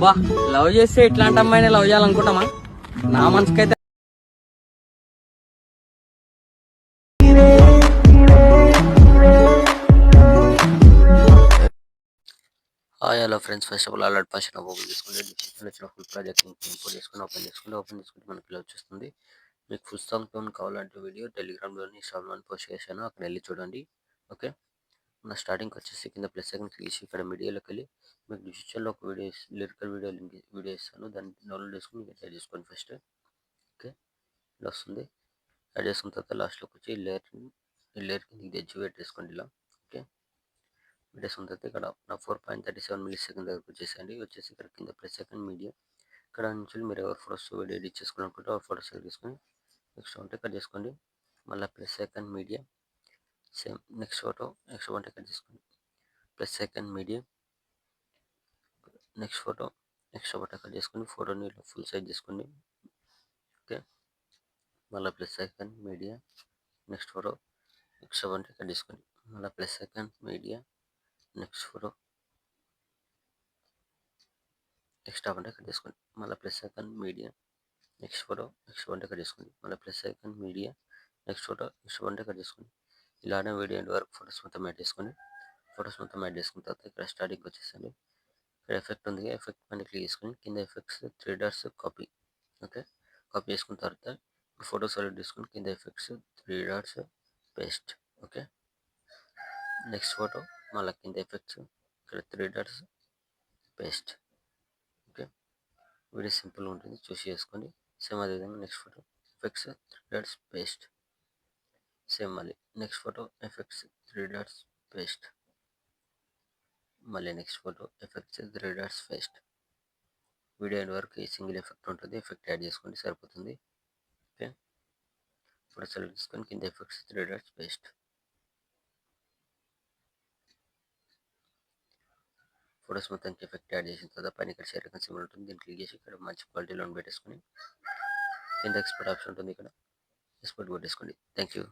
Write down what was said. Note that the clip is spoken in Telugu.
బా లవ్ చేస్తే ఇట్లాంటి అమ్మాయిని లవ్ చేయాలనుకుంటామా? నా మనసుకైతే hi hello friends, first of all alert version open చేసుకుంటే డిస్క్రిప్షన్లో ఇచ్చిన ఫుల్ ప్రాజెక్ట్ ఇంపోర్ట్ చేసుకుని ఓపెన్ చేసుకుంటే మనకి ఇలా వచ్చేస్తుంది. మీకు ఫుల్ సాంగ్ టోన్ కావాలంటే వీడియో టెలిగ్రామ్లోని ఇన్స్టాగ్రామ్ పోస్ట్ చేశాను, అక్కడ వెళ్ళి చూడండి. ఓకే, మన స్టార్టింగ్కి వచ్చేసి కింద ప్లస్ సెకండ్ క్లిక్ చేసి ఇక్కడ మీడియాలోకి వెళ్ళి మీకు డిజిటల్లో ఒక వీడియో లిరికల్ వీడియో ఇస్తాను, దాన్ని డౌన్లోడ్ చేసుకుని మీకు యాడ్ చేసుకోండి ఫస్ట్. ఓకే, ఇలా వస్తుంది. యాడ్ చేసుకున్న తర్వాత లాస్ట్లోకి వచ్చి లేయర్కి మీకు ఎడ్జ్ పెట్టేసుకోండి ఇలా. ఓకే, పెట్టేసుకున్న తర్వాత ఇక్కడ నా 4.37 మిల్లీ సెకండ్ దగ్గరకు వచ్చేసి ఇక్కడ కింద ప్లస్ సెకండ్ మీడియా, ఇక్కడ నుంచి మీరు ఎవరు ఫోటోస్ వీడియో ఎడిట్ చేసుకోవాలనుకుంటే ఆ ఫోటోస్ సెలెక్ట్ చేసుకొని నెక్స్ట్ ఉంటే కట్ చేసుకోండి. మళ్ళీ plus second media, same next photo ఉంటే కట్ చేసుకోండి. Plus second media, next photo cut చేసుకొని ఫోటోని ఫుల్ సైజ్ చేసుకోండి. ఓకే, మళ్ళీ plus second media, next photo ఉంటే కట్ చేసుకోండి. మళ్ళీ plus second media, next photo ఉంటే కట్ చేసుకోండి. మళ్ళీ plus second media, next photo ఉంటే కట్ చేసుకోండి. మళ్ళీ plus second media, next photo ఉంటే కట్ చేసుకోండి. ఇలానే వీడియో ఎండ్ వరకు ఫొటోస్ మొత్తం యాడ్ చేసుకోండి. చేసుకున్న తర్వాత ఇక్కడ స్టార్టింగ్ వచ్చేసండి, ఇక్కడ ఎఫెక్ట్ ఉంది, ఎఫెక్ట్ పైన క్లిక్ చేసుకొని కింద effects 3 dots copy. Okay, copy చేసుకున్న తర్వాత ఫోటో సెలెక్ట్ చేసుకొని కింద effects 3 dots paste. Okay, next photo మళ్ళీ కింద ఎఫెక్ట్స్ ఇక్కడ 3 డాట్స్ పేస్ట్. ఓకే, వీడియో సింపుల్గా ఉంటుంది, చూసి చేసుకోండి. సేమ్ అదేవిధంగా next photo effects 3 dots paste. Same మళ్ళీ next photo effects 3 dots paste. మళ్ళీ next photo effects 3 dots paste. Video end వరకు ఈ సింగిల్ ఎఫెక్ట్ ఉంటుంది, ఎఫెక్ట్ యాడ్ చేసుకోండి సరిపోతుంది. ఓకే, ఫోటో సెలెక్ట్ చేసుకొని కింద ఎఫెక్ట్స్ 3 డాట్స్ పేస్ట్. ఫోటోస్ మొత్తానికి ఎఫెక్ట్ యాడ్ చేసిన తర్వాత పైన ఇక్కడ షేర్ ఐకాన్ సింబల్ ఉంటుంది, దీన్ని క్లిక్ చేసి ఇక్కడ మంచి క్వాలిటీలో పెట్టేసుకొని కింద ఎక్స్పోర్ట్ ఆప్షన్ ఉంటుంది, ఇక్కడ ఎక్స్పోర్ట్ కొట్టేసుకోండి. Thank you.